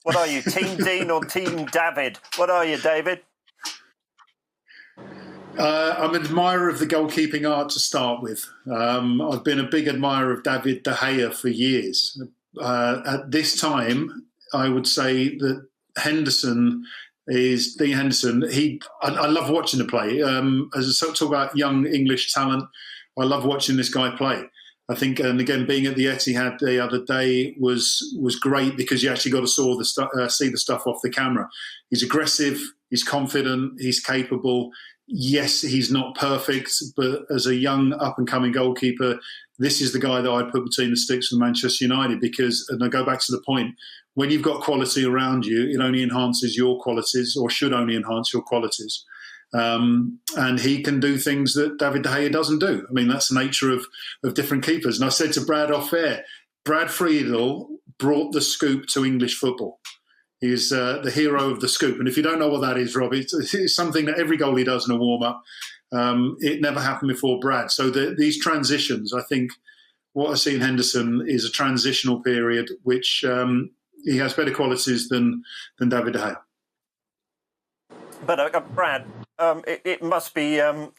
What are you, Team Dean or Team David? What are you, David? I'm an admirer of the goalkeeping art to start with. I've been a big admirer of David De Gea for years. At this time, I would say that Dean Henderson. I love watching him play. As I talk about young English talent, I love watching this guy play. I think, and again, being at the Etihad the other day was great because you actually got to see the stuff off the camera. He's aggressive, he's confident, he's capable. Yes, he's not perfect, but as a young up-and-coming goalkeeper, this is the guy that I'd put between the sticks with Manchester United because, and I go back to the point, when you've got quality around you, it only enhances your qualities or should only enhance your qualities. And he can do things that David De Gea doesn't do. I mean, that's the nature of different keepers. And I said to Brad off air, Brad Friedel brought the scoop to English football. He's the hero of the scoop. And if you don't know what that is, Rob, it's something that every goalie does in a warm-up. It never happened before Brad. So these transitions, I think what I see in Henderson is a transitional period, which he has better qualities than David De Gea. But Brad, it must be an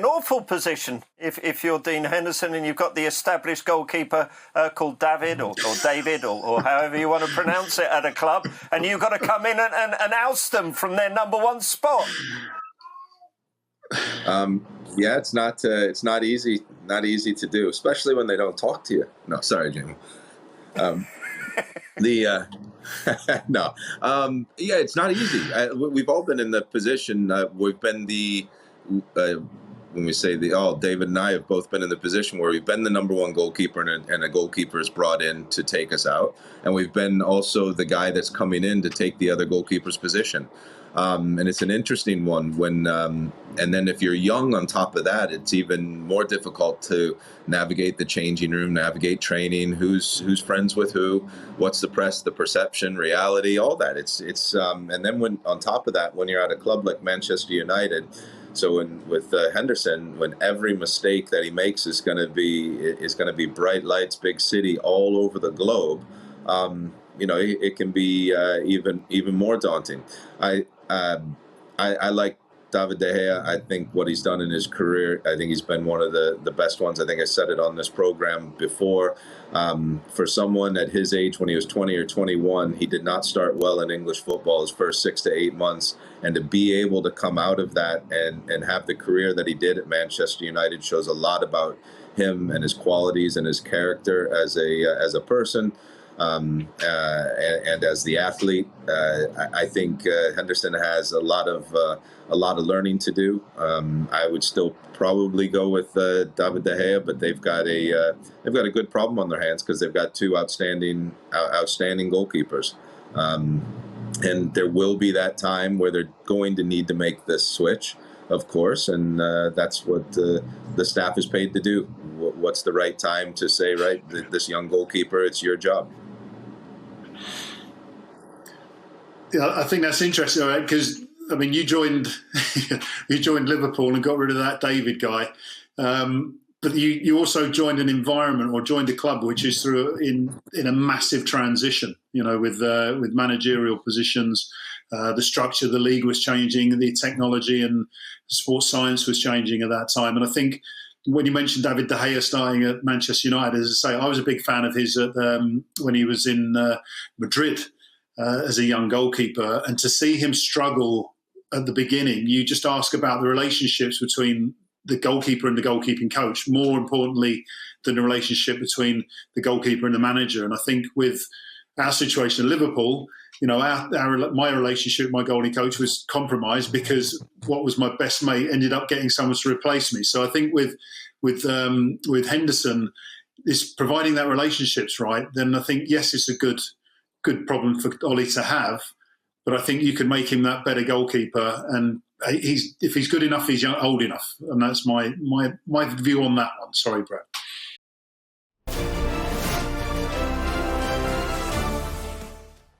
awful position if you're Dean Henderson and you've got the established goalkeeper called David or David or however you want to pronounce it at a club, and you've got to come in and oust them from their number one spot. Yeah, it's not easy to do, especially when they don't talk to you. No, sorry, Jimmy. No. Yeah, it's not easy. We've all been in the position. We've been when we say David and I have both been in the position where we've been the number one goalkeeper and a goalkeeper is brought in to take us out. And we've been also the guy that's coming in to take the other goalkeeper's position. And it's an interesting one and then if you're young on top of that, it's even more difficult to navigate the changing room, navigate training, who's friends with who, what's the press, the perception, reality, all that. It's and then when on top of that, when you're at a club like Manchester United, so with Henderson, when every mistake that he makes is going to be bright lights, big city all over the globe, it can be even more daunting. I like David De Gea. I think what he's done in his career, I think he's been one of the best ones. I think I said it on this program before. For someone at his age, when he was 20 or 21, he did not start well in English football his first 6 to 8 months. And to be able to come out of that and have the career that he did at Manchester United shows a lot about him and his qualities and his character as a person. And as the athlete, I think Henderson has a lot of learning to do. I would still probably go with David De Gea, but they've got a good problem on their hands because they've got two outstanding goalkeepers. And there will be that time where they're going to need to make this switch, of course, and that's what the staff is paid to do. What's the right time to say, right, this young goalkeeper, it's your job. Yeah, I think that's interesting, right? Because I mean, you joined Liverpool and got rid of that David guy, but you also joined an environment or joined a club which is in a massive transition. With managerial positions, the structure of the league was changing, the technology and sports science was changing at that time, and I think. When you mentioned David De Gea starting at Manchester United, as I say, I was a big fan of his when he was in Madrid as a young goalkeeper. And to see him struggle at the beginning, you just ask about the relationships between the goalkeeper and the goalkeeping coach, more importantly than the relationship between the goalkeeper and the manager. And I think with our situation in Liverpool, my relationship with my goalie coach was compromised because what was my best mate ended up getting someone to replace me. So I think with Henderson, is providing that relationship's right, then I think, yes, it's a good problem for Ollie to have, but I think you can make him that better goalkeeper. And if he's good enough, he's old enough. And that's my view on that one. Sorry, Brett.